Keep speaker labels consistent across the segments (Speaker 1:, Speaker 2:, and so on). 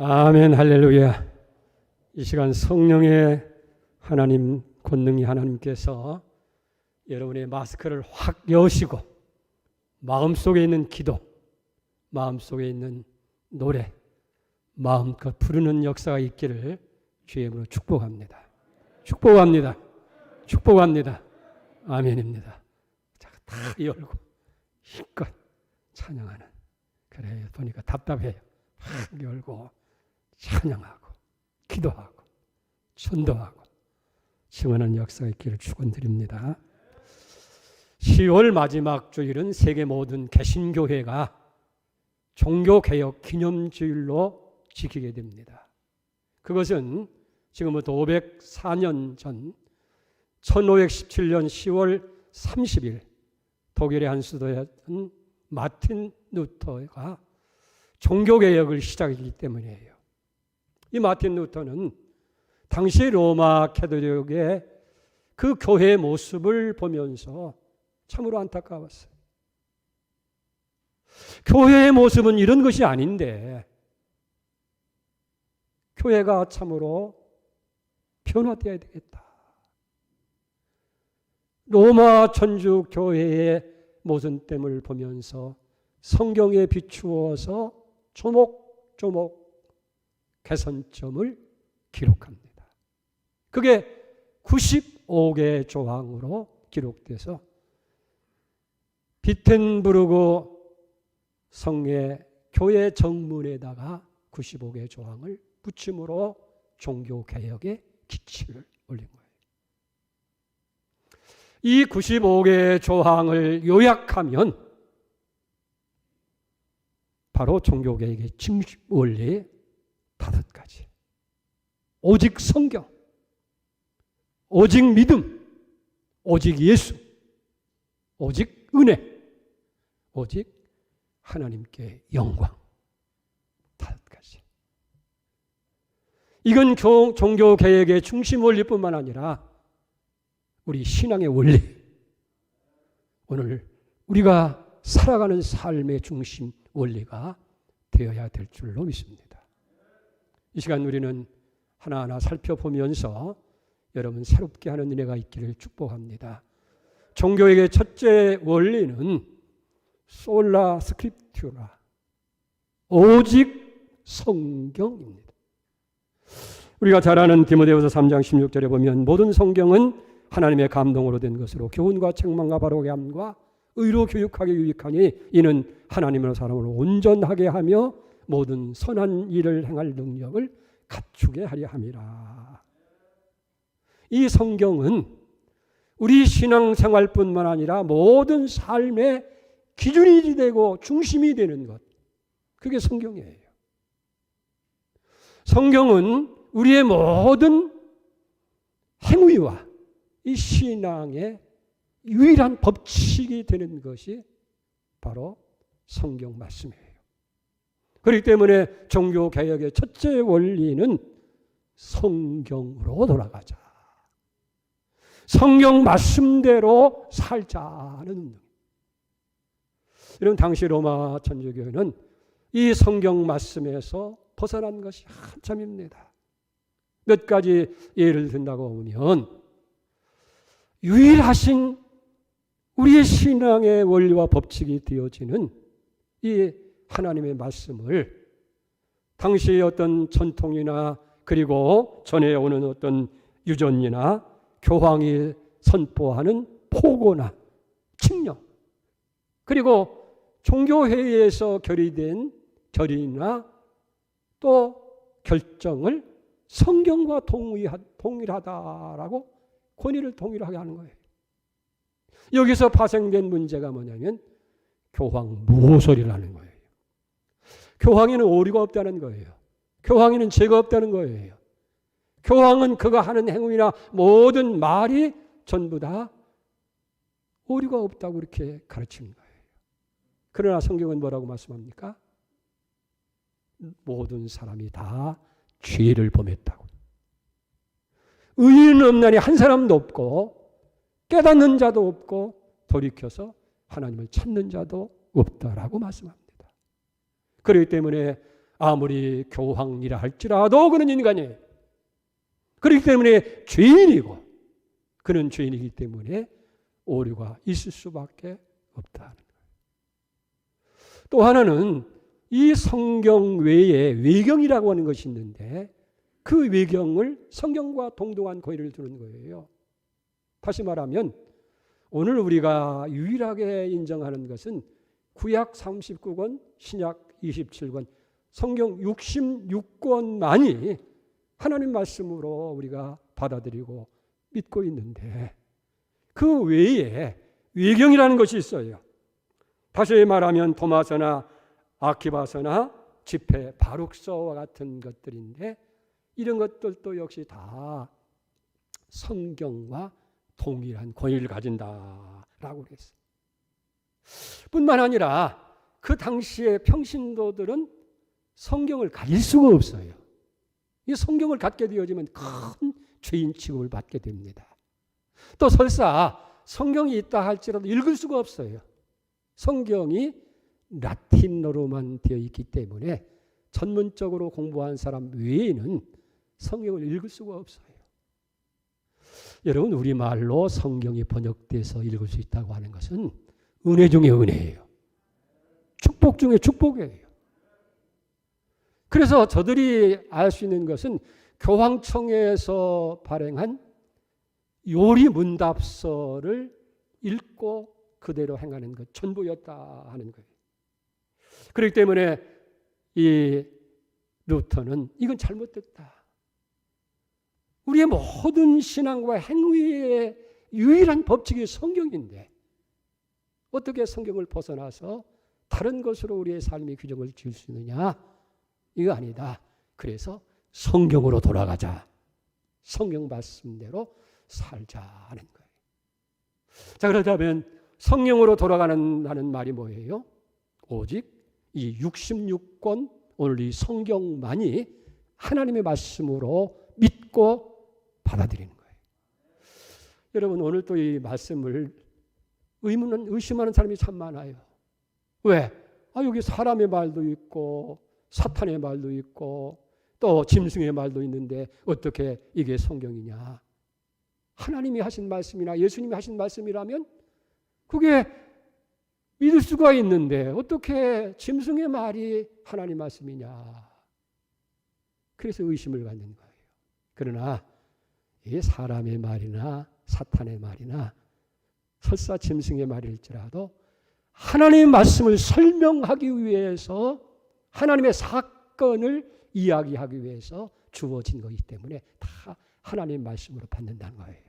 Speaker 1: 아멘, 할렐루야. 이 시간 성령의 하나님, 권능이 하나님께서 여러분의 마스크를 확 여시고 마음속에 있는 기도, 마음속에 있는 노래, 마음껏 부르는 역사가 있기를 주의 이름으로 축복합니다. 축복합니다. 축복합니다. 아멘입니다. 자, 다 열고 힘껏 찬양하는, 그래 보니까 답답해요. 다 열고 찬양하고 기도하고 전도하고 증언하는 역사가 있기를 축원드립니다. 10월 마지막 주일은 세계 모든 개신교회가 종교개혁 기념주일로 지키게 됩니다. 그것은 지금부터 504년 전 1517년 10월 30일 독일의 한 수도였던 마틴 루터가 종교개혁을 시작했기 때문이에요. 이 마틴 루터는 당시 로마 캐톨릭의 그 교회의 모습을 보면서 참으로 안타까웠어요. 교회의 모습은 이런 것이 아닌데 교회가 참으로 변화되어야 되겠다. 로마 천주교회의 모순됨을 보면서 성경에 비추어서 조목조목 개선점을 기록합니다. 그게 95개 조항으로 기록돼서 비텐부르크 성의 교회 정문에다가 95개 조항을 붙임으로 종교개혁의 기치를 올린 거예요. 이 95개 조항을 요약하면 바로 종교개혁의 중심 원리 5가지. 오직 성경, 오직 믿음, 오직 예수, 오직 은혜, 오직 하나님께 영광. 5가지. 이건 종교개혁의 중심 원리뿐만 아니라 우리 신앙의 원리, 오늘 우리가 살아가는 삶의 중심 원리가 되어야 될 줄로 믿습니다. 이 시간 우리는 하나하나 살펴보면서 여러분 새롭게 하는 은혜가 있기를 축복합니다. 종교개혁의 첫째 원리는 솔라 스크립투라, 오직 성경입니다. 우리가 잘 아는 디모데후서 3장 16절에 보면 모든 성경은 하나님의 감동으로 된 것으로 교훈과 책망과 바르게 함과 의로 교육하게 유익하니 이는 하나님의 사람을 온전하게 하며 모든 선한 일을 행할 능력을 갖추게 하려 함이라. 이 성경은 우리 신앙생활뿐만 아니라 모든 삶의 기준이 되고 중심이 되는 것, 그게 성경이에요. 성경은 우리의 모든 행위와 이 신앙의 유일한 법칙이 되는 것이 바로 성경 말씀이에요. 그렇기 때문에 종교개혁의 첫째 원리는 성경으로 돌아가자. 성경 말씀대로 살자는 운동. 여러분, 당시 로마 천주교회는 이 성경 말씀에서 벗어난 것이 한참입니다. 몇 가지 예를 든다고 보면 유일하신 우리의 신앙의 원리와 법칙이 되어지는 이 하나님의 말씀을 당시의 어떤 전통이나 그리고 전해 오는 어떤 유전이나 교황이 선포하는 포고나 칙령, 그리고 종교회의에서 결의된 결의나 또 결정을 성경과 동일하다라고 권위를 동일하게 하는 거예요. 여기서 파생된 문제가 뭐냐면 교황 무소리를 하는 거예요. 교황에는 오류가 없다는 거예요. 교황에는 죄가 없다는 거예요. 교황은 그가 하는 행위나 모든 말이 전부 다 오류가 없다고 이렇게 가르치는 거예요. 그러나 성경은 뭐라고 말씀합니까? 모든 사람이 다 죄를 범했다고. 의인은 없나니 한 사람도 없고 깨닫는 자도 없고 돌이켜서 하나님을 찾는 자도 없다라고 말씀합니다. 그렇기 때문에 아무리 교황이라 할지라도 그는 인간이에요. 그렇기 때문에 죄인이고 그는 죄인이기 때문에 오류가 있을 수밖에 없다는 거예요. 또 하나는 이 성경 외에 외경이라고 하는 것이 있는데 그 외경을 성경과 동등한 고의를 두는 거예요. 다시 말하면 오늘 우리가 유일하게 인정하는 것은 구약 39권, 신약 27권, 성경 66권만이 하나님 말씀으로 우리가 받아들이고 믿고 있는데 그 외에 외경이라는 것이 있어요. 다시 말하면 도마서나 아키바서나 집회 바룩서와 같은 것들인데 이런 것들도 역시 다 성경과 동일한 권위를 가진다라고 그랬어요. 뿐만 아니라 그 당시의 평신도들은 성경을 가질 수가 없어요. 이 성경을 갖게 되어지면 큰 죄인 취급을 받게 됩니다. 또 설사 성경이 있다 할지라도 읽을 수가 없어요. 성경이 라틴어로만 되어 있기 때문에 전문적으로 공부한 사람 외에는 성경을 읽을 수가 없어요. 여러분, 우리말로 성경이 번역돼서 읽을 수 있다고 하는 것은 은혜 중에 은혜예요. 축복 중에 축복이에요. 그래서 저들이 알 수 있는 것은 교황청에서 발행한 요리 문답서를 읽고 그대로 행하는 것 전부였다 하는 거예요. 그렇기 때문에 이 루터는 이건 잘못됐다. 우리의 모든 신앙과 행위의 유일한 법칙이 성경인데 어떻게 성경을 벗어나서 다른 것으로 우리의 삶의 규정을 지을 수 있느냐? 이거 아니다. 그래서 성경으로 돌아가자. 성경 말씀대로 살자 하는 거예요. 자, 그렇다면 성경으로 돌아가는 말이 뭐예요? 오직 이 66권 오늘 이 성경만이 하나님의 말씀으로 믿고 받아들이는 거예요. 여러분, 오늘 또 이 말씀을 의심하는 사람이 참 많아요. 왜? 여기 사람의 말도 있고 사탄의 말도 있고 또 짐승의 말도 있는데 어떻게 이게 성경이냐? 하나님이 하신 말씀이나 예수님이 하신 말씀이라면 그게 믿을 수가 있는데 어떻게 짐승의 말이 하나님 말씀이냐? 그래서 의심을 갖는 거예요. 그러나 이게 사람의 말이나 사탄의 말이나 설사 짐승의 말일지라도 하나님의 말씀을 설명하기 위해서 하나님의 사건을 이야기하기 위해서 주어진 거기 때문에 다 하나님의 말씀으로 받는다는 거예요.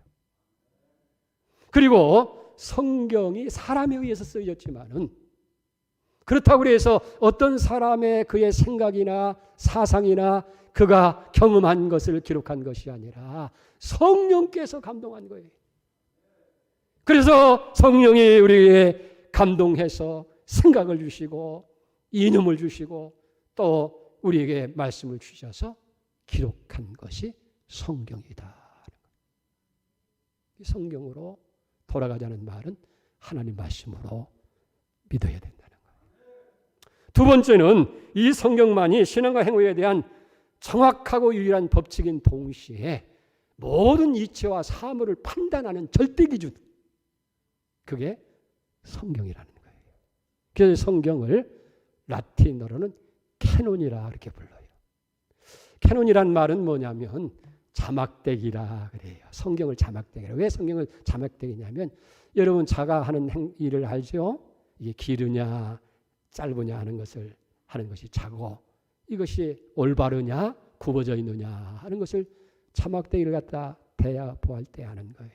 Speaker 1: 그리고 성경이 사람에 의해서 쓰여졌지만은 그렇다고 해서 어떤 사람의 그의 생각이나 사상이나 그가 경험한 것을 기록한 것이 아니라 성령께서 감동한 거예요. 그래서 성령이 우리에게 감동해서 생각을 주시고 이념을 주시고 또 우리에게 말씀을 주셔서 기록한 것이 성경이다. 성경으로 돌아가자는 말은 하나님 말씀으로 믿어야 된다는 거예요. 두 번째는 이 성경만이 신앙과 행위에 대한 정확하고 유일한 법칙인 동시에 모든 이치와 사물을 판단하는 절대 기준, 그게 성경이라는 거예요. 그래서 성경을 라틴어로는 캐논이라 이렇게 불러요. 캐논이란 말은 뭐냐면 자막대기라 그래요. 성경을 자막대기라. 왜 성경을 자막대기냐면 여러분 자가 하는 일을 알죠? 이게 기르냐 짧으냐 하는 것을 하는 것이 자고 이것이 올바르냐 굽어져 있느냐 하는 것을 자막대기를 갖다 대야 보할 때 하는 거예요.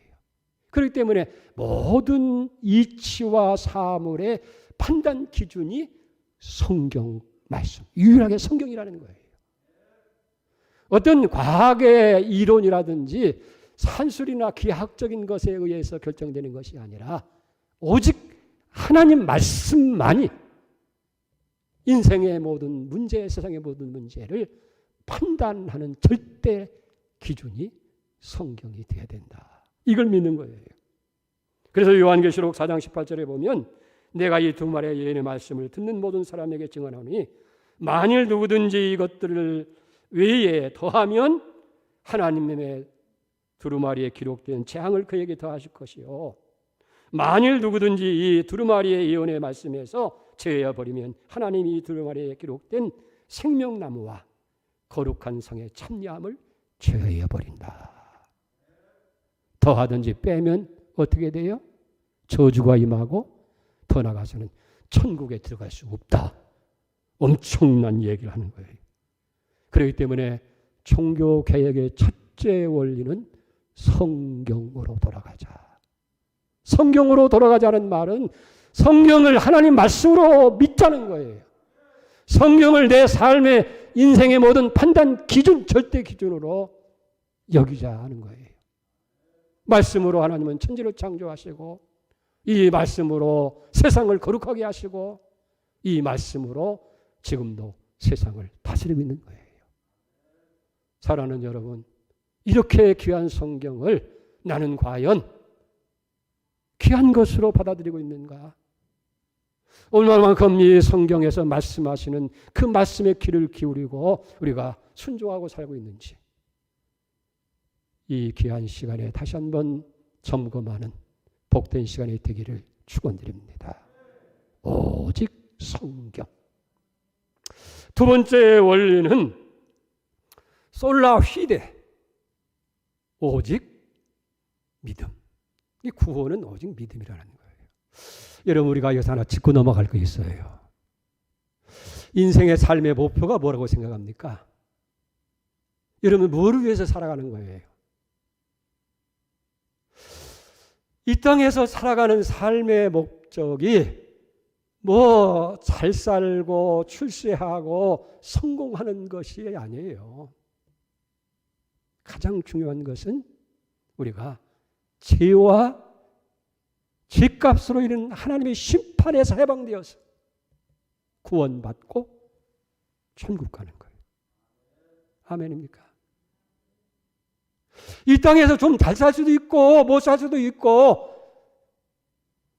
Speaker 1: 그렇기 때문에 모든 이치와 사물의 판단 기준이 성경 말씀, 유일하게 성경이라는 거예요. 어떤 과학의 이론이라든지 산술이나 기하학적인 것에 의해서 결정되는 것이 아니라 오직 하나님 말씀만이 인생의 모든 문제, 세상의 모든 문제를 판단하는 절대 기준이 성경이 되어야 된다. 이걸 믿는 거예요. 그래서 요한계시록 4장 18절에 보면 내가 이 두 말의 예언의 말씀을 듣는 모든 사람에게 증언하니 만일 누구든지 이것들을 외에 더하면 하나님의 두루마리에 기록된 재앙을 그에게 더하실 것이요, 만일 누구든지 이 두루마리의 예언의 말씀에서 제외해 버리면 하나님이 이 두루마리에 기록된 생명나무와 거룩한 성의 참여함을 제외해 버린다. 더하든지 빼면 어떻게 돼요? 저주가 임하고 더 나가서는 천국에 들어갈 수 없다. 엄청난 얘기를 하는 거예요. 그렇기 때문에 종교 개혁의 첫째 원리는 성경으로 돌아가자. 성경으로 돌아가자는 말은 성경을 하나님 말씀으로 믿자는 거예요. 성경을 내 삶의 인생의 모든 판단 기준, 절대 기준으로 여기자 하는 거예요. 말씀으로 하나님은 천지를 창조하시고, 이 말씀으로 세상을 거룩하게 하시고, 이 말씀으로 지금도 세상을 다스리고 있는 거예요. 사랑하는 여러분, 이렇게 귀한 성경을 나는 과연 귀한 것으로 받아들이고 있는가? 얼마만큼 이 성경에서 말씀하시는 그 말씀의 귀를 기울이고 우리가 순종하고 살고 있는지, 이 귀한 시간에 다시 한번 점검하는 복된 시간이 되기를 축원드립니다. 오직 성경. 두 번째 원리는 솔라 휘데, 오직 믿음. 이 구원은 오직 믿음이라는 거예요. 여러분, 우리가 여기서 하나 짚고 넘어갈 거 있어요. 인생의 삶의 목표가 뭐라고 생각합니까? 여러분, 뭐를 위해서 살아가는 거예요? 이 땅에서 살아가는 삶의 목적이 뭐 잘 살고 출세하고 성공하는 것이 아니에요. 가장 중요한 것은 우리가 죄와 죄값으로 인한 하나님의 심판에서 해방되어서 구원받고 천국 가는 거예요. 아멘입니까? 이 땅에서 좀 잘 살 수도 있고 못 살 수도 있고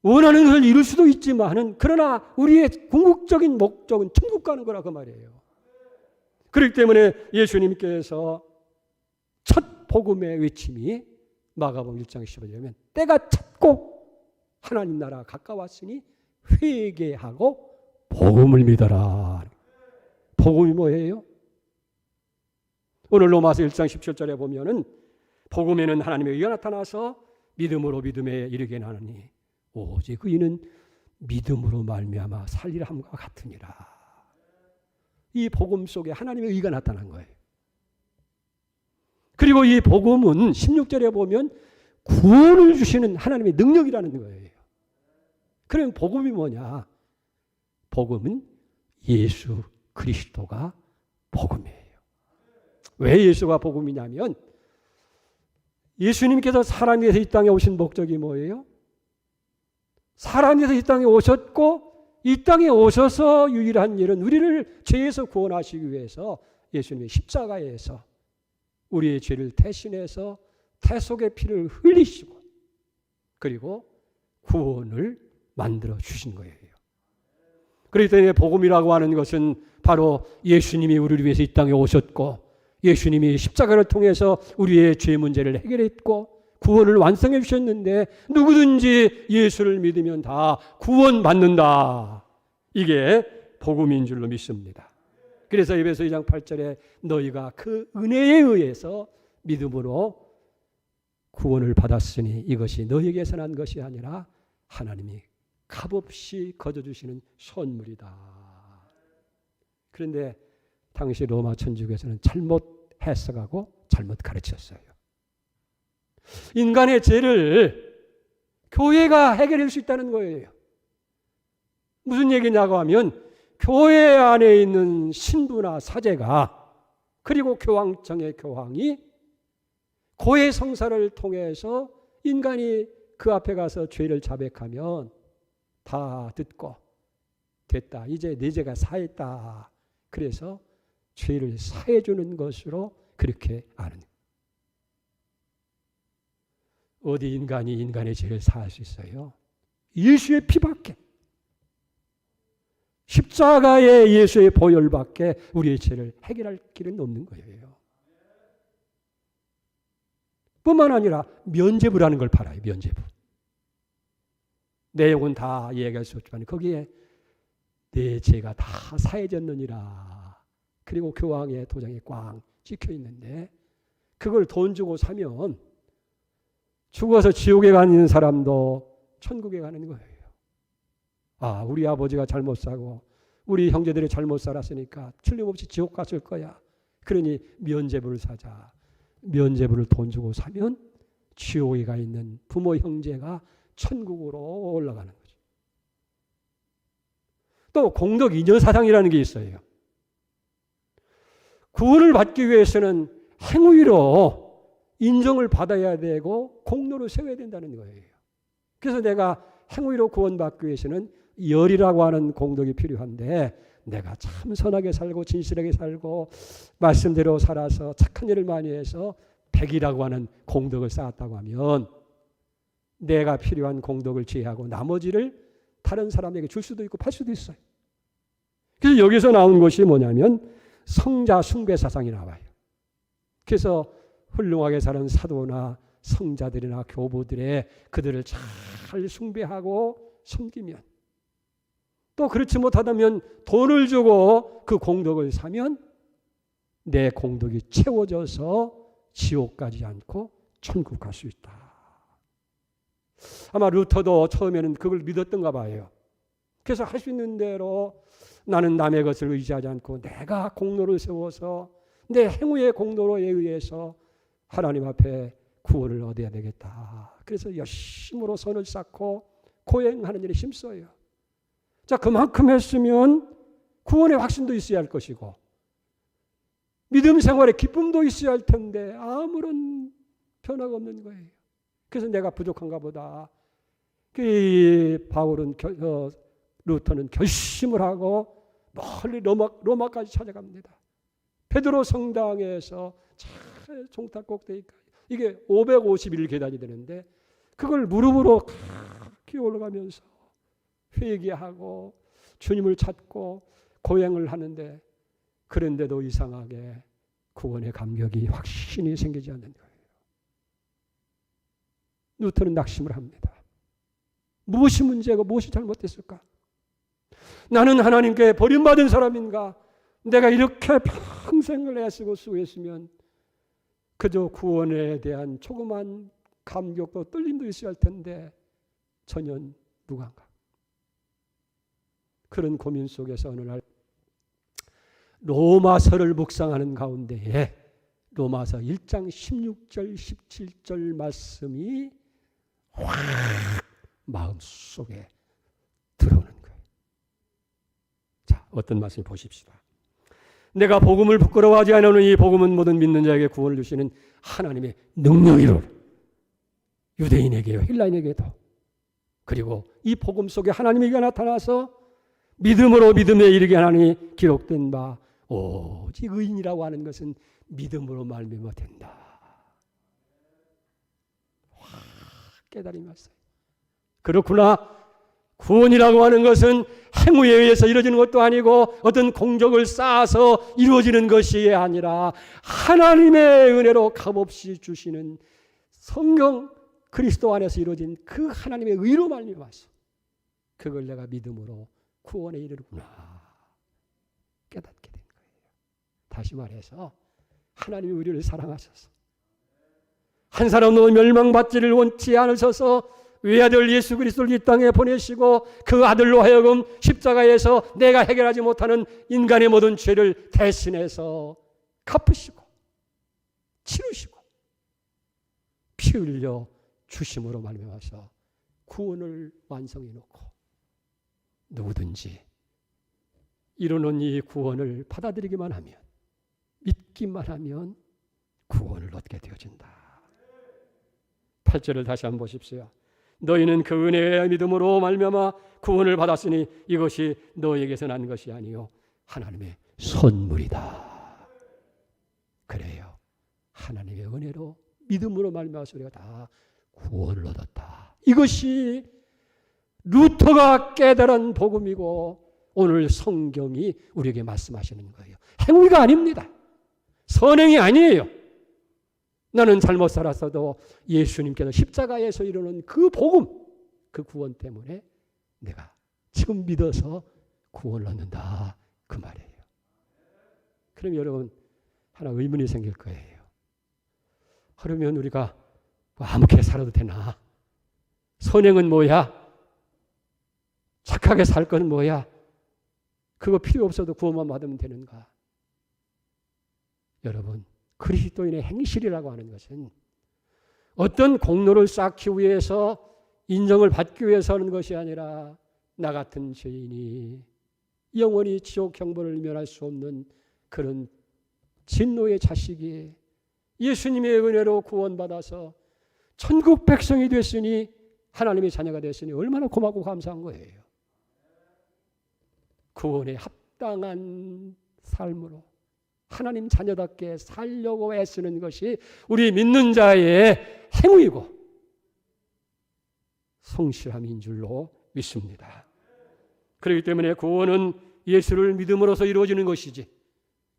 Speaker 1: 원하는 것을 이룰 수도 있지만은, 그러나 우리의 궁극적인 목적은 천국 가는 거라 그 말이에요. 그렇기 때문에 예수님께서 첫 복음의 외침이 마가복음 1장 15절이면 때가 찼고 하나님 나라가 가까웠으니 회개하고 복음을 믿어라. 복음이 뭐예요? 오늘 로마서 1장 17절에 보면은 복음에는 하나님의 의가 나타나서 믿음으로 믿음에 이르게 하느니 오직 의인은 믿음으로 말미암아 살리라 함과 같으니라. 이 복음 속에 하나님의 의가 나타난 거예요. 그리고 이 복음은 16절에 보면 구원을 주시는 하나님의 능력이라는 거예요. 그럼 복음이 뭐냐? 복음은 예수 그리스도가 복음이에요. 왜 예수가 복음이냐면, 예수님께서 사람이 돼서 이 땅에 오신 목적이 뭐예요? 사람이 돼서 이 땅에 오셨고, 이 땅에 오셔서 유일한 일은 우리를 죄에서 구원하시기 위해서 예수님의 십자가에서 우리의 죄를 대신해서 대속의 피를 흘리시고, 그리고 구원을 만들어 주신 거예요. 그렇기 때문에 복음이라고 하는 것은 바로 예수님이 우리를 위해서 이 땅에 오셨고, 예수님이 십자가를 통해서 우리의 죄 문제를 해결했고 구원을 완성해 주셨는데, 누구든지 예수를 믿으면 다 구원받는다. 이게 복음인 줄로 믿습니다. 그래서 에베소 2장 8절에 너희가 그 은혜에 의해서 믿음으로 구원을 받았으니 이것이 너희에게서 난 것이 아니라 하나님이 값없이 거저주시는 선물이다. 그런데 당시 로마 천주교에서는 잘못 해석하고 잘못 가르쳤어요. 인간의 죄를 교회가 해결할 수 있다는 거예요. 무슨 얘기냐고 하면, 교회 안에 있는 신부나 사제가, 그리고 교황청의 교황이 고해 성사를 통해서 인간이 그 앞에 가서 죄를 자백하면 다 듣고 됐다, 이제 내 죄가 사했다, 그래서 죄를 사해 주는 것으로 그렇게 아는. 어디 인간이 인간의 죄를 사할 수 있어요? 예수의 피밖에. 십자가의 예수의 보혈밖에 우리의 죄를 해결할 길은 없는 거예요. 뿐만 아니라 면죄부라는 걸 팔아요. 면죄부. 내용은 다 이야기할 수 없지만 거기에 내 죄가 다 사해졌느니라. 그리고 교황의 도장이 꽝 찍혀 있는데 그걸 돈 주고 사면 죽어서 지옥에 가는 사람도 천국에 가는 거예요. 아, 우리 아버지가 잘못 사고 우리 형제들이 잘못 살았으니까 틀림없이 지옥 갔을 거야. 그러니 면죄부를 사자. 면죄부를 돈 주고 사면 지옥에 가 있는 부모 형제가 천국으로 올라가는 거죠. 또 공덕 인연사상이라는 게 있어요. 구원을 받기 위해서는 행위로 인정을 받아야 되고 공로를 세워야 된다는 거예요. 그래서 내가 행위로 구원받기 위해서는 열이라고 하는 공덕이 필요한데 내가 참 선하게 살고 진실하게 살고 말씀대로 살아서 착한 일을 많이 해서 백이라고 하는 공덕을 쌓았다고 하면 내가 필요한 공덕을 제외하고 나머지를 다른 사람에게 줄 수도 있고 팔 수도 있어요. 그래서 여기서 나온 것이 뭐냐면 성자 숭배 사상이 나와요. 그래서 훌륭하게 사는 사도나 성자들이나 교부들의 그들을 잘 숭배하고 섬기면 또 그렇지 못하다면 돈을 주고 그 공덕을 사면 내 공덕이 채워져서 지옥 가지 않고 천국 갈 수 있다. 아마 루터도 처음에는 그걸 믿었던가 봐요. 그래서 할 수 있는 대로 나는 남의 것을 의지하지 않고 내가 공로를 세워서 내 행위의 공로에 의해서 하나님 앞에 구원을 얻어야 되겠다. 그래서 열심으로 선을 쌓고 고행하는 일에 힘써요. 자, 그만큼 했으면 구원의 확신도 있어야 할 것이고 믿음 생활에 기쁨도 있어야 할 텐데 아무런 변화가 없는 거예요. 그래서 내가 부족한가 보다. 바울은 루터는 결심을 하고 멀리 로마까지 찾아갑니다. 베드로 성당에서 잘 종탑 꼭대기까지 이게 551계단이 되는데 그걸 무릎으로 기어 올라가면서 회개하고 주님을 찾고 고행을 하는데 그런데도 이상하게 구원의 감격이 확신이 생기지 않는 거예요. 루터는 낙심을 합니다. 무엇이 문제고 무엇이 잘못됐을까? 나는 하나님께 버림받은 사람인가? 내가 이렇게 평생을 애쓰고 수고했으면 그저 구원에 대한 조그만 감격도 떨림도 있어야 할 텐데 전혀 무감각. 그런 고민 속에서 어느 날 로마서를 묵상하는 가운데에 로마서 1장 16절 17절 말씀이 확 마음속에 들어오는 거예요. 자, 어떤 말씀 보십시다. 내가 복음을 부끄러워하지 않으니 복음은 모든 믿는 자에게 구원을 주시는 하나님의 능력이로 유대인에게요 헬라인에게도 그리고 이 복음 속에 하나님이 나타나서 믿음으로 믿음에 이르게 하나니 기록된 바 오직 의인이라고 하는 것은 믿음으로 말미암아 된다. 확 깨달음이 왔어요. 그렇구나. 구원이라고 하는 것은 행위에 의해서 이루어지는 것도 아니고 어떤 공적을 쌓아서 이루어지는 것이 아니라 하나님의 은혜로 값없이 주시는 성령 그리스도 안에서 이루어진 그 하나님의 의로 말미암아서 그걸 내가 믿음으로 구원에 이르구나 깨닫게 된 거예요. 다시 말해서 하나님이 우리를 사랑하셔서 한 사람도 멸망받지를 원치 않으셔서 외아들 예수 그리스도를 이 땅에 보내시고 그 아들로 하여금 십자가에서 내가 해결하지 못하는 인간의 모든 죄를 대신해서 갚으시고 치르시고 피 흘려 주심으로 말미암아서 구원을 완성해 놓고 누구든지 이루는 이 구원을 받아들이기만 하면 믿기만 하면 구원을 얻게 되어진다. 8절을 다시 한번 보십시오. 너희는 그 은혜의 믿음으로 말미암아 구원을 받았으니 이것이 너희에게서 난 것이 아니요 하나님의 선물이다. 그래요. 하나님의 은혜로 믿음으로 말미암아서 우리가 다 구원을 얻었다. 이것이 루터가 깨달은 복음이고 오늘 성경이 우리에게 말씀하시는 거예요. 행위가 아닙니다. 선행이 아니에요. 나는 잘못 살았어도 예수님께서 십자가에서 이루는 그 복음, 그 구원 때문에 내가 지금 믿어서 구원을 얻는다. 그 말이에요. 그럼 여러분 하나 의문이 생길 거예요. 그러면 우리가 아무렇게 살아도 되나? 선행은 뭐야? 착하게 살 건 뭐야? 그거 필요 없어도 구원만 받으면 되는가? 여러분, 그리스도인의 행실이라고 하는 것은 어떤 공로를 쌓기 위해서 인정을 받기 위해서 하는 것이 아니라 나 같은 죄인이 영원히 지옥 형벌을 면할 수 없는 그런 진노의 자식이 예수님의 은혜로 구원받아서 천국 백성이 됐으니 하나님의 자녀가 됐으니 얼마나 고맙고 감사한 거예요. 구원에 합당한 삶으로 하나님 자녀답게 살려고 애쓰는 것이 우리 믿는 자의 행위이고 성실함인 줄로 믿습니다. 그렇기 때문에 구원은 예수를 믿음으로써 이루어지는 것이지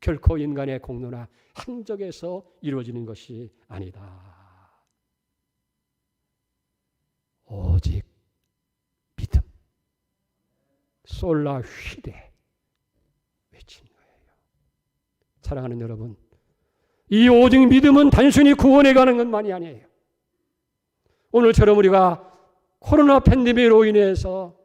Speaker 1: 결코 인간의 공로나 행적에서 이루어지는 것이 아니다. 오직 믿음. 솔라 휘데 외친 거예요. 사랑하는 여러분, 이 오직 믿음은 단순히 구원에 가는 것만이 아니에요. 오늘처럼 우리가 코로나 팬데믹으로 인해서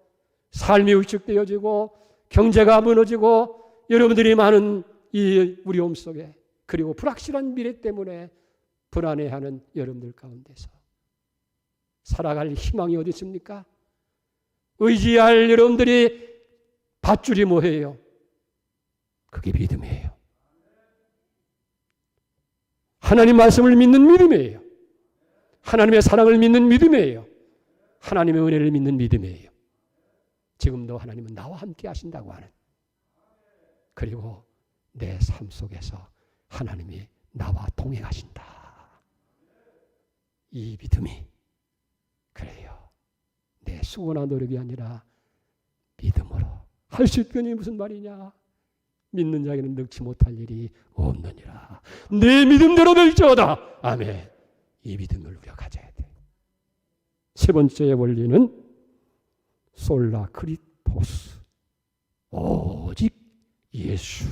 Speaker 1: 삶이 위축되어지고 경제가 무너지고 여러분들이 많은 이 우리움 속에 그리고 불확실한 미래 때문에 불안해하는 여러분들 가운데서 살아갈 희망이 어디 있습니까? 의지할 여러분들이 밧줄이 뭐예요? 그게 믿음이에요. 하나님 말씀을 믿는 믿음이에요. 하나님의 사랑을 믿는 믿음이에요. 하나님의 은혜를 믿는 믿음이에요. 지금도 하나님은 나와 함께 하신다고 하는, 그리고 내 삶 속에서 하나님이 나와 동행하신다. 이 믿음이 그래요. 내 수고나 노력이 아니라 믿음으로 할 수 있더니 무슨 말이냐? 믿는 자에게는 능치 못할 일이 없느니라. 내 믿음대로 될지어다. 아멘. 이 믿음을 우리가 가져야 돼. 세 번째의 원리는 솔라 크리토스, 오직 예수.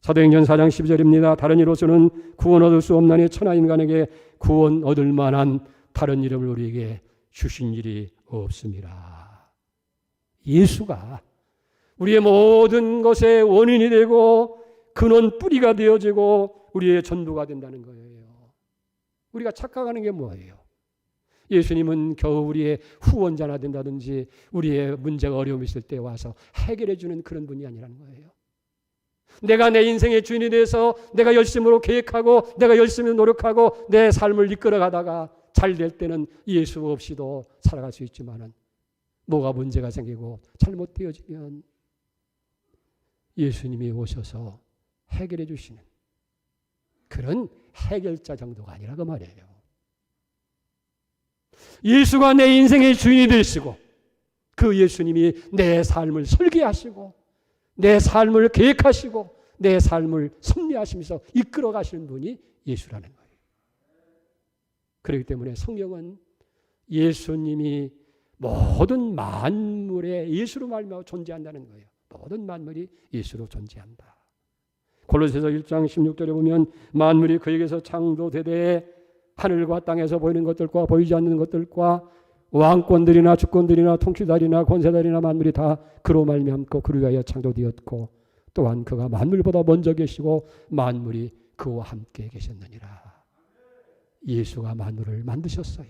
Speaker 1: 사도행전 4장 12절입니다. 다른 이로서는 구원 얻을 수 없나니 천하 인간에게 구원 얻을 만한 다른 이름을 우리에게 주신 일이 없습니다. 예수가 우리의 모든 것의 원인이 되고 근원 뿌리가 되어지고 우리의 전부가 된다는 거예요. 우리가 착각하는 게 뭐예요? 예수님은 겨우 우리의 후원자나 된다든지 우리의 문제가 어려움이 있을 때 와서 해결해 주는 그런 분이 아니라는 거예요. 내가 내 인생의 주인이 돼서 내가 열심으로 계획하고 내가 열심히 노력하고 내 삶을 이끌어가다가 잘 될 때는 예수 없이도 살아갈 수 있지만 뭐가 문제가 생기고 잘못되어지면 예수님이 오셔서 해결해 주시는 그런 해결자 정도가 아니라 그 말이에요. 예수가 내 인생의 주인이 되시고 그 예수님이 내 삶을 설계하시고 내 삶을 계획하시고 내 삶을 섭리하시면서 이끌어 가시는 분이 예수라는 거예요. 그렇기 때문에 성경은 예수님이 모든 만물에 예수로 말미암아 존재한다는 거예요. 모든 만물이 예수로 존재한다. 골로새서 1장 16절에 보면 만물이 그에게서 창조되되 하늘과 땅에서 보이는 것들과 보이지 않는 것들과 왕권들이나 주권들이나 통치자리나 권세자리나 만물이 다 그로 말미암고 그를 위하여 창조되었고 또한 그가 만물보다 먼저 계시고 만물이 그와 함께 계셨느니라. 예수가 만물을 만드셨어요.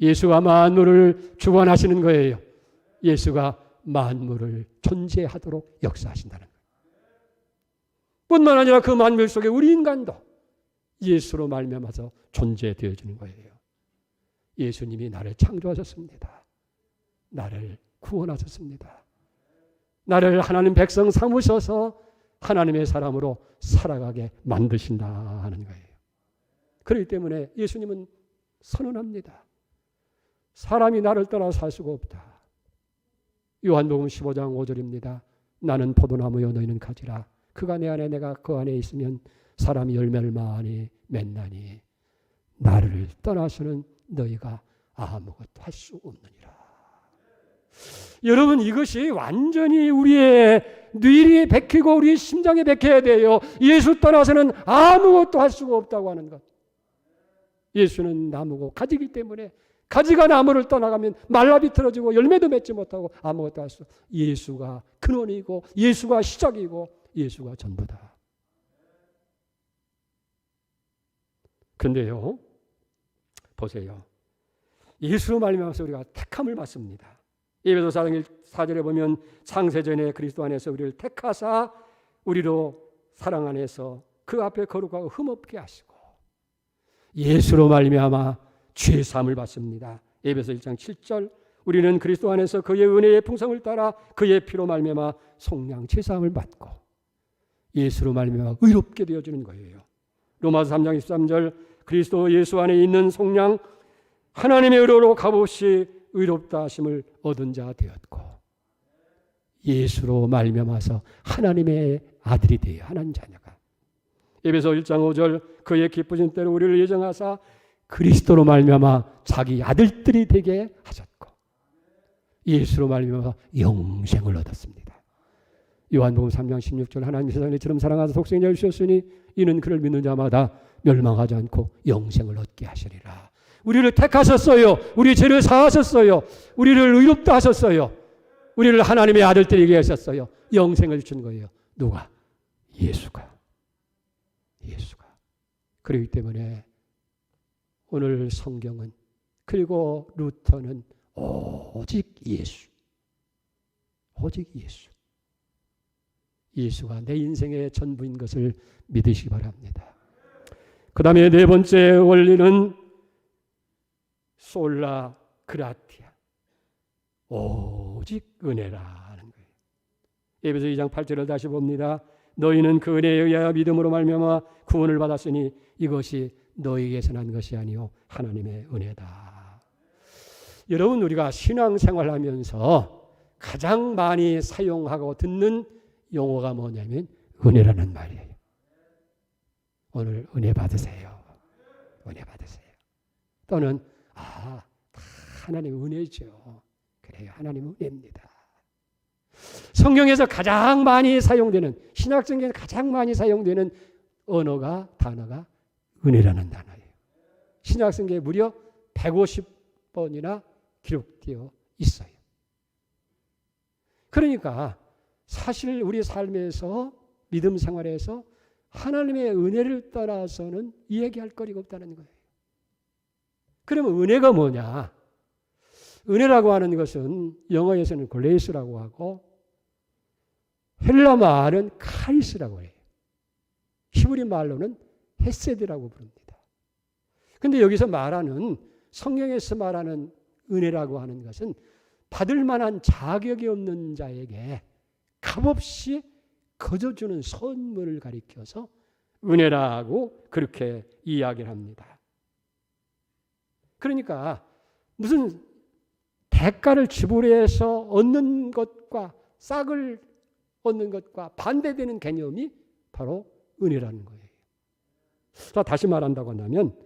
Speaker 1: 예수가 만물을 주관하시는 거예요. 예수가 만물을 존재하도록 역사하신다는 거예요. 뿐만 아니라 그 만물 속에 우리 인간도 예수로 말미암아서 존재되어지는 거예요. 예수님이 나를 창조하셨습니다. 나를 구원하셨습니다. 나를 하나님 백성 삼으셔서 하나님의 사람으로 살아가게 만드신다 하는 거예요. 그렇기 때문에 예수님은 선언합니다. 사람이 나를 떠나 살 수가 없다. 요한복음 15장 5절입니다. 나는 포도나무요 너희는 가지라. 그가 내 안에 내가 그 안에 있으면 사람이 열매를 많이 맺나니 나를 떠나서는 너희가 아무것도 할 수 없느니라. 여러분, 이것이 완전히 우리의 뇌리에 박히고 우리의 심장에 박혀야 돼요. 예수 떠나서는 아무것도 할 수가 없다고 하는 것. 예수는 나무고 가지기 때문에 가지가 나무를 떠나가면 말라 비틀어지고 열매도 맺지 못하고 아무것도 할 수 없어요. 예수가 근원이고 예수가 시작이고 예수가 전부다. 근데요, 보세요. 예수로 말미암아서 우리가 택함을 받습니다. 에베소 4절에 보면 창세전에 그리스도 안에서 우리를 택하사 우리로 사랑 안에서 그 앞에 거룩하고 흠없게 하시고 예수로 말미암아 죄 사함을 받습니다. 에베소 1장 7절 우리는 그리스도 안에서 그의 은혜의 풍성을 따라 그의 피로 말미암아 속량 죄 사함을 받고 예수로 말미암아 의롭게 되어지는 거예요. 로마서 3장 23절 그리스도 예수 안에 있는 속량 하나님의 의로로 값없이 의롭다 하심을 얻은 자 되었고 예수로 말미암아서 하나님의 아들이 되어 하나님 자녀가 에베소 1장 5절 그의 기쁘신 때로 우리를 예정하사 그리스도로 말미암아 자기 아들들이 되게 하셨고 예수로 말미암아 영생을 얻었습니다. 요한복음 3장 16절 하나님이 세상을 이처럼 사랑하사 독생자를 주셨으니 이는 그를 믿는 자마다 멸망하지 않고 영생을 얻게 하시리라. 우리를 택하셨어요. 우리 죄를 사하셨어요. 우리를 의롭다 하셨어요. 우리를 하나님의 아들들에게 하셨어요. 영생을 준 거예요. 누가? 예수가. 그렇기 때문에 오늘 성경은 그리고 루터는 오직 예수. 예수가 내 인생의 전부인 것을 믿으시기 바랍니다. 그 다음에 네 번째 원리는 솔라 그라티아. 오직 은혜라 하는 거예요. 에베소 2장 8절을 다시 봅니다. 너희는 그 은혜에 의하여 믿음으로 말미암아 구원을 받았으니 이것이 너희에게서 난 것이 아니요 하나님의 은혜다. 여러분, 우리가 신앙생활하면서 가장 많이 사용하고 듣는 용어가 뭐냐면 은혜라는 말이에요. 오늘 은혜 받으세요. 또는 다 하나님의 은혜죠. 그래요. 하나님의 은혜입니다. 성경에서 가장 많이 사용되는 신약성경에서 가장 많이 사용되는 단어가 은혜라는 단어예요. 신약성경에 무려 150번이나 기록되어 있어요. 그러니까 사실 우리 삶에서 믿음 생활에서 하나님의 은혜를 떠나서는 이야기할 거리가 없다는 거예요. 그러면 은혜가 뭐냐? 은혜라고 하는 것은 영어에서는 그레이스라고 하고 헬라 말은 카리스라고 해요. 히브리 말로는 헤세드라고 부릅니다. 그런데 여기서 말하는 성경에서 말하는 은혜라고 하는 것은 받을 만한 자격이 없는 자에게 값없이 거저주는 선물을 가리켜서 은혜라고 그렇게 이야기를 합니다. 그러니까 무슨 대가를 지불해서 얻는 것과 싹을 얻는 것과 반대되는 개념이 바로 은혜라는 거예요. 자, 다시 말한다고 한다면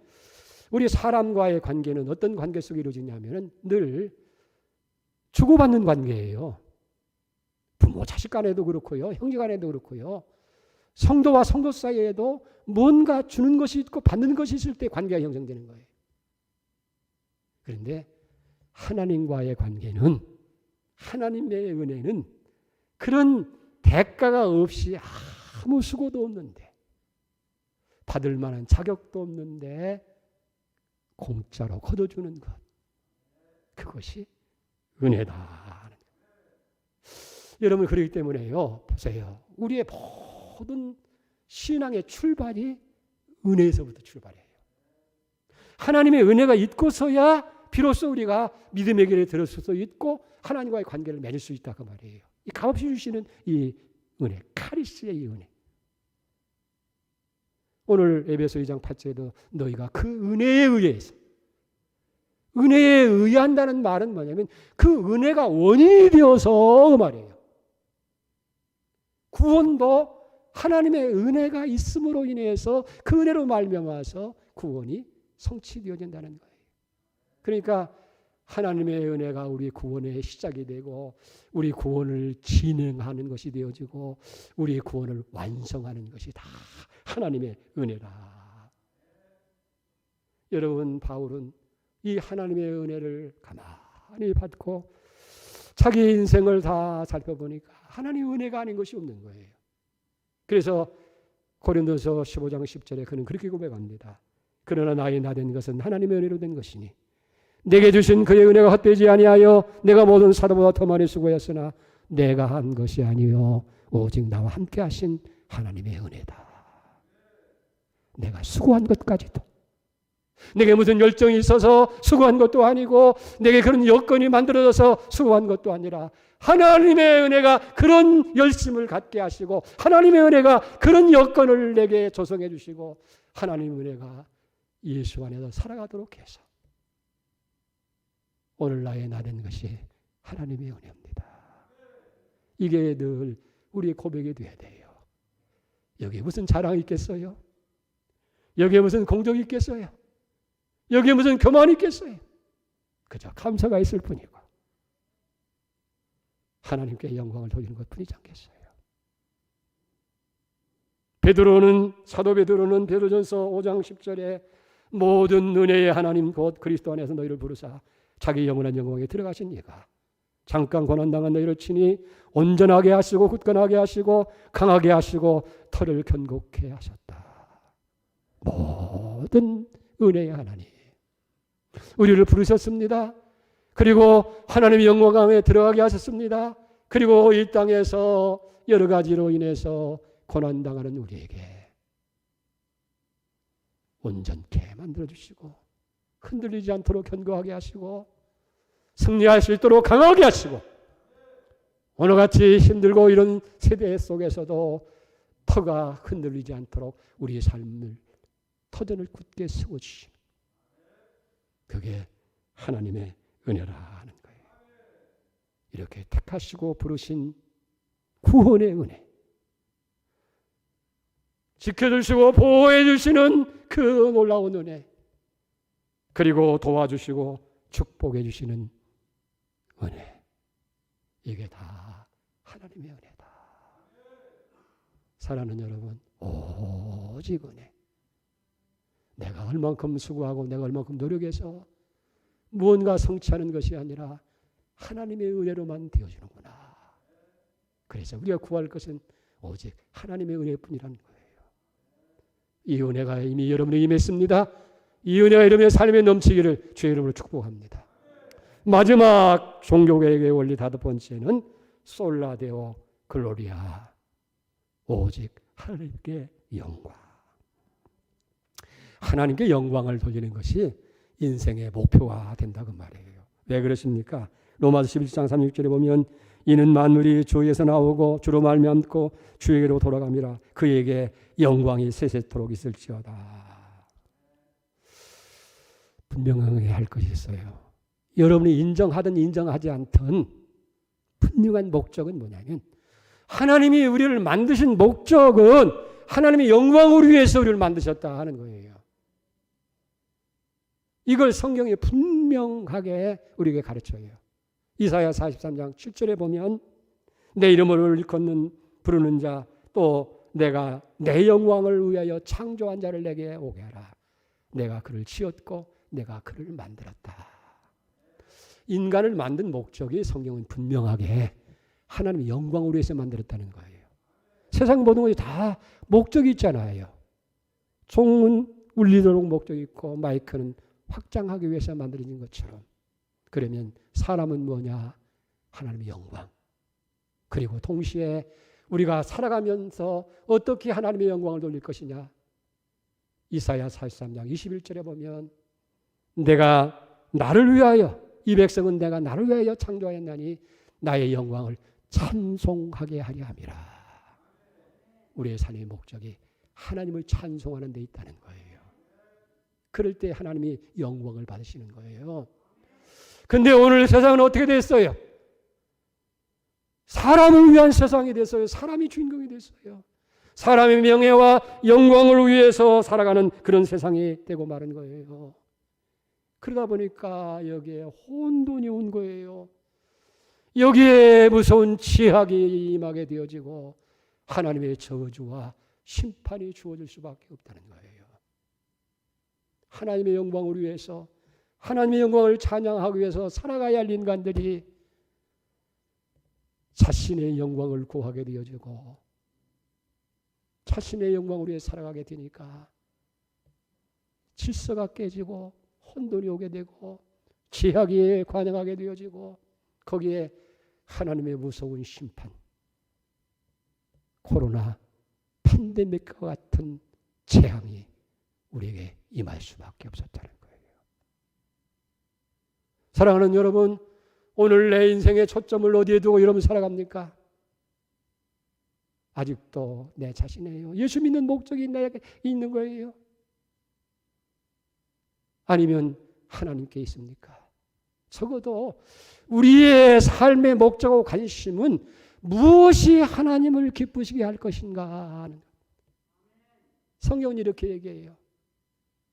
Speaker 1: 우리 사람과의 관계는 어떤 관계 속에 이루어지냐면 늘 주고받는 관계예요. 부모 자식 간에도 그렇고요. 형제 간에도 그렇고요. 성도와 성도 사이에도 뭔가 주는 것이 있고 받는 것이 있을 때 관계가 형성되는 거예요. 그런데 하나님과의 관계는 하나님의 은혜는 그런 대가가 없이 아무 수고도 없는데 받을 만한 자격도 없는데 공짜로 거둬주는 것, 그것이 은혜다. 여러분, 그렇기 때문에요, 보세요. 우리의 모든 신앙의 출발이 은혜에서부터 출발해요. 하나님의 은혜가 있고서야 비로소 우리가 믿음의 길에 들어설 수 있고 하나님과의 관계를 맺을 수 있다 그 말이에요. 이 값없이 주시는 이 은혜, 카리스의 이 은혜. 오늘 에베소 2장 8절에도 너희가 그 은혜에 의해서 은혜에 의한다는 말은 뭐냐면 그 은혜가 원인이 되어서 그 말이에요. 구원도 하나님의 은혜가 있음으로 인해서 그 은혜로 말미암아서 구원이 성취되어진다는 거예요. 그러니까 하나님의 은혜가 우리 구원의 시작이 되고 우리 구원을 진행하는 것이 되어지고 우리 구원을 완성하는 것이 다 하나님의 은혜라. 여러분, 바울은 이 하나님의 은혜를 가만히 받고 자기 인생을 다 살펴보니까 하나님의 은혜가 아닌 것이 없는 거예요. 그래서 고린도서 15장 10절에 그는 그렇게 고백합니다. 그러나 나의 나된 것은 하나님의 은혜로 된 것이니 내게 주신 그의 은혜가 헛되지 아니하여 내가 모든 사도보다 더 많이 수고했으나 내가 한 것이 아니요 오직 나와 함께 하신 하나님의 은혜다. 내가 수고한 것까지도 내게 무슨 열정이 있어서 수고한 것도 아니고 내게 그런 여건이 만들어져서 수고한 것도 아니라 하나님의 은혜가 그런 열심을 갖게 하시고 하나님의 은혜가 그런 여건을 내게 조성해 주시고 하나님의 은혜가 예수 안에서 살아가도록 해서 오늘 나의 나된 것이 하나님의 은혜입니다. 이게 늘 우리의 고백이 되어야 돼요. 여기에 무슨 자랑이 있겠어요? 여기에 무슨 공적이 있겠어요? 여기에 무슨 교만이 있겠어요? 그저 감사가 있을 뿐이고 하나님께 영광을 돌리는 것 뿐이지 않겠어요? 사도 베드로는 베드로전서 5장 10절에 모든 은혜의 하나님 곧 그리스도 안에서 너희를 부르사 자기 영원한 영광에 들어가신 이가 잠깐 고난당한 너희를 친히 온전하게 하시고 굳건하게 하시고 강하게 하시고 터를 견고케 하셨다. 모든 은혜의 하나님 우리를 부르셨습니다. 그리고 하나님의 영광에 들어가게 하셨습니다. 그리고 이 땅에서 여러 가지로 인해서 고난당하는 우리에게 온전케 만들어주시고 흔들리지 않도록 견고하게 하시고 승리할 수 있도록 강하게 하시고 오늘같이 힘들고 이런 세대 속에서도 터가 흔들리지 않도록 우리의 삶을 터전을 굳게 세워주시는 그게 하나님의 은혜라 하는 거예요. 이렇게 택하시고 부르신 구원의 은혜 지켜주시고 보호해 주시는 그 놀라운 은혜 그리고 도와주시고 축복해 주시는 은혜 이게 다 하나님의 은혜다. 사랑하는 여러분 오직 은혜 내가 얼만큼 수고하고 내가 얼만큼 노력해서 무언가 성취하는 것이 아니라 하나님의 은혜로만 되어주는구나. 그래서 우리가 구할 것은 오직 하나님의 은혜뿐이라는 거예요. 이 은혜가 이미 여러분에 임했습니다. 이 은혜가 여러분의 삶에 넘치기를 주의 이름으로 축복합니다. 마지막 종교개혁의 원리 5번째는 솔라데오 글로리아 오직 하나님께 영광. 하나님께 영광을 돌리는 것이 인생의 목표가 된다고 말이에요. 왜 그러십니까? 로마서 11장 36절에 보면 이는 만물이 주에서 나오고 주로 말미암고 주에게로 돌아갑니다. 그에게 영광이 세세토록 있을지어다. 분명하게 할 것이 있어요. 여러분이 인정하든 인정하지 않든 분명한 목적은 뭐냐면 하나님이 우리를 만드신 목적은 하나님의 영광을 위해서 우리를 만드셨다 하는 거예요. 이걸 성경이 분명하게 우리에게 가르쳐요. 이사야 43장 7절에 보면 내 이름을 일컫는 부르는 자 또 내가 내 영광을 위하여 창조한 자를 내게 오게 하라. 내가 그를 지었고 내가 그를 만들었다. 인간을 만든 목적이 성경은 분명하게 하나님의 영광을 위해서 만들었다는 거예요. 세상 모든 것이 다 목적이 있잖아요. 종은 울리도록 목적이 있고 마이크는 확장하기 위해서 만들어진 것처럼 그러면 사람은 뭐냐? 하나님의 영광. 그리고 동시에 우리가 살아가면서 어떻게 하나님의 영광을 돌릴 것이냐? 이사야 43장 21절에 보면 내가 나를 위하여 이 백성은 내가 나를 위하여 창조하였나니 나의 영광을 찬송하게 하려 함이라. 우리의 삶의 목적이 하나님을 찬송하는 데 있다는 거예요. 그럴 때 하나님이 영광을 받으시는 거예요. 근데 오늘 세상은 어떻게 됐어요? 사람을 위한 세상이 됐어요. 사람이 주인공이 됐어요. 사람의 명예와 영광을 위해서 살아가는 그런 세상이 되고 마는 거예요. 그러다 보니까 여기에 혼돈이 온 거예요. 여기에 무서운 죄악이 임하게 되어지고 하나님의 저주와 심판이 주어질 수밖에 없다는 거예요. 하나님의 영광을 위해서, 하나님의 영광을 찬양하기 위해서 살아가야 할 인간들이 자신의 영광을 구하게 되어지고 자신의 영광을 위해 살아가게 되니까 질서가 깨지고 혼돈이 오게 되고 죄악이 관영하게 되어지고 거기에 하나님의 무서운 심판, 코로나 팬데믹과 같은 재앙이 우리에게 임할 수밖에 없었다는 거예요. 사랑하는 여러분, 오늘 내 인생의 초점을 어디에 두고 여러분 살아갑니까? 아직도 내 자신이에요. 예수 믿는 목적이 내게 있는 거예요? 아니면 하나님께 있습니까? 적어도 우리의 삶의 목적과 관심은 무엇이 하나님을 기쁘시게 할 것인가 하는 것. 성경은 이렇게 얘기해요.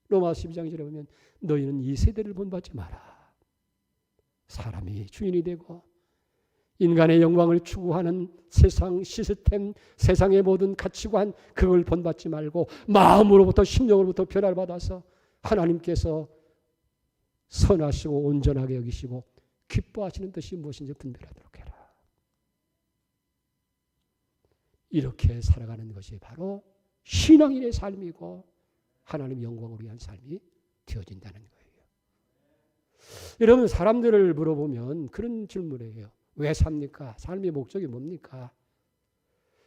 Speaker 1: 로마서 12장에 보면 너희는 이 세대를 본받지 마라. 사람이 주인이 되고 인간의 영광을 추구하는 세상 시스템, 세상의 모든 가치관 그걸 본받지 말고 마음으로부터 심령으로부터 변화를 받아서 하나님께서 선하시고 온전하게 여기시고 기뻐하시는 뜻이 무엇인지 분별하도록 해라. 이렇게 살아가는 것이 바로 신앙인의 삶이고 하나님 영광을 위한 삶이 되어진다는 거예요. 여러분, 사람들을 물어보면 그런 질문을 해요. 왜 삽니까? 삶의 목적이 뭡니까?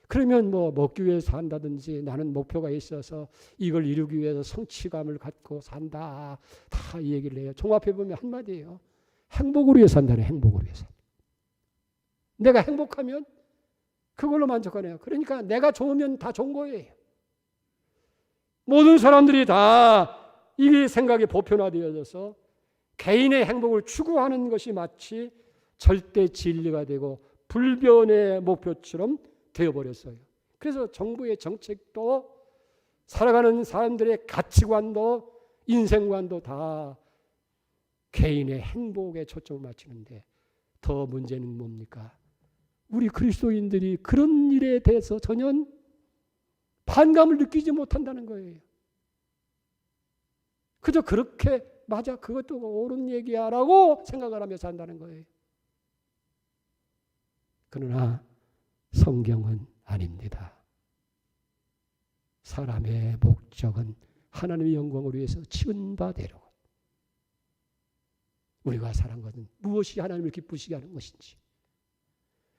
Speaker 1: 그러면 뭐 먹기 위해서 산다든지 나는 목표가 있어서 이걸 이루기 위해서 성취감을 갖고 산다. 다 이 얘기를 해요. 종합해보면 한마디예요. 행복을 위해 산다네. 행복을 위해서. 내가 행복하면 그걸로 만족하네요. 그러니까 내가 좋으면 다 좋은 거예요. 모든 사람들이 다 이 생각이 보편화되어져서 개인의 행복을 추구하는 것이 마치 절대 진리가 되고 불변의 목표처럼 되어버렸어요. 그래서 정부의 정책도 살아가는 사람들의 가치관도 인생관도 다 개인의 행복에 초점을 맞추는데 더 문제는 뭡니까? 우리 그리스도인들이 그런 일에 대해서 전혀 반감을 느끼지 못한다는 거예요. 그저 그렇게 맞아 그것도 옳은 얘기야 라고 생각을 하며 산다는 거예요. 그러나 성경은 아닙니다. 사람의 목적은 하나님의 영광을 위해서 지은 바대로 우리가 살아간 것은 무엇이 하나님을 기쁘시게 하는 것인지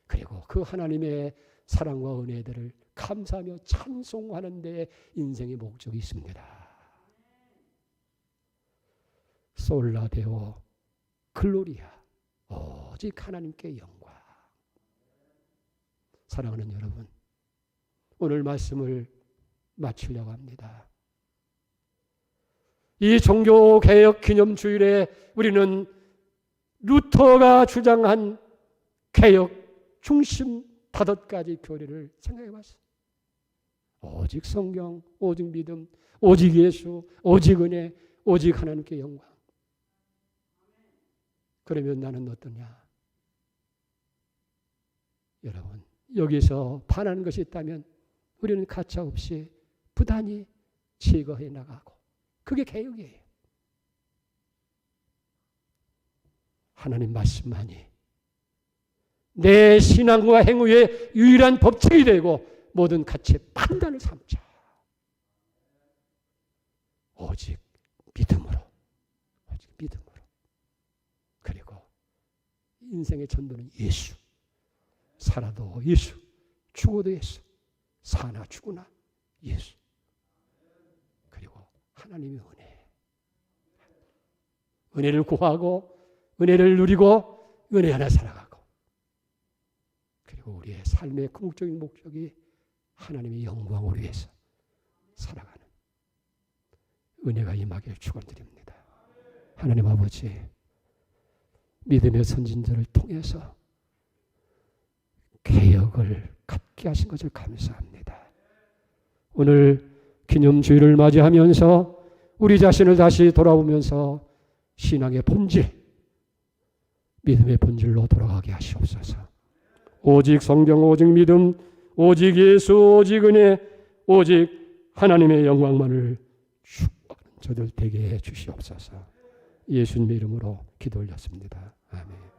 Speaker 1: 그리고 그 하나님의 사랑과 은혜들을 감사하며 찬송하는 데 인생의 목적이 있습니다. 솔라데오 글로리아 오직 하나님께 영광. 사랑하는 여러분, 오늘 말씀을 마치려고 합니다. 이 종교개혁 기념주일에 우리는 루터가 주장한 개혁 중심 5가지 교리를 생각해 봤어요. 오직 성경, 오직 믿음, 오직 예수, 오직 은혜, 오직 하나님께 영광. 그러면 나는 어떠냐? 여러분, 여기서 반하는 것이 있다면 우리는 가차없이 부단히 제거해 나가고 그게 개혁이에요. 하나님 말씀만이 내 신앙과 행위의 유일한 법칙이 되고 모든 가치의 판단을 삼자. 오직 믿음으로. 오직 믿음으로. 그리고 인생의 전부는 예수. 살아도 예수. 죽어도 예수. 사나 죽으나 예수. 그리고 하나님의 은혜. 은혜를 구하고 은혜를 누리고 은혜 안에 살아가고 그리고 우리의 삶의 궁극적인 목적이 하나님의 영광을 위해서 살아가는 은혜가 임하기를 축원드립니다. 하나님 아버지, 믿음의 선진들을 통해서 개혁을 갖게 하신 것을 감사합니다. 오늘 기념주일을 맞이하면서 우리 자신을 다시 돌아보면서 신앙의 본질, 믿음의 본질로 돌아가게 하시옵소서. 오직 성경, 오직 믿음, 오직 예수, 오직 은혜, 오직 하나님의 영광만을 축복하는 저들 되게 해 주시옵소서. 예수님의 이름으로 기도 올렸습니다. 아멘.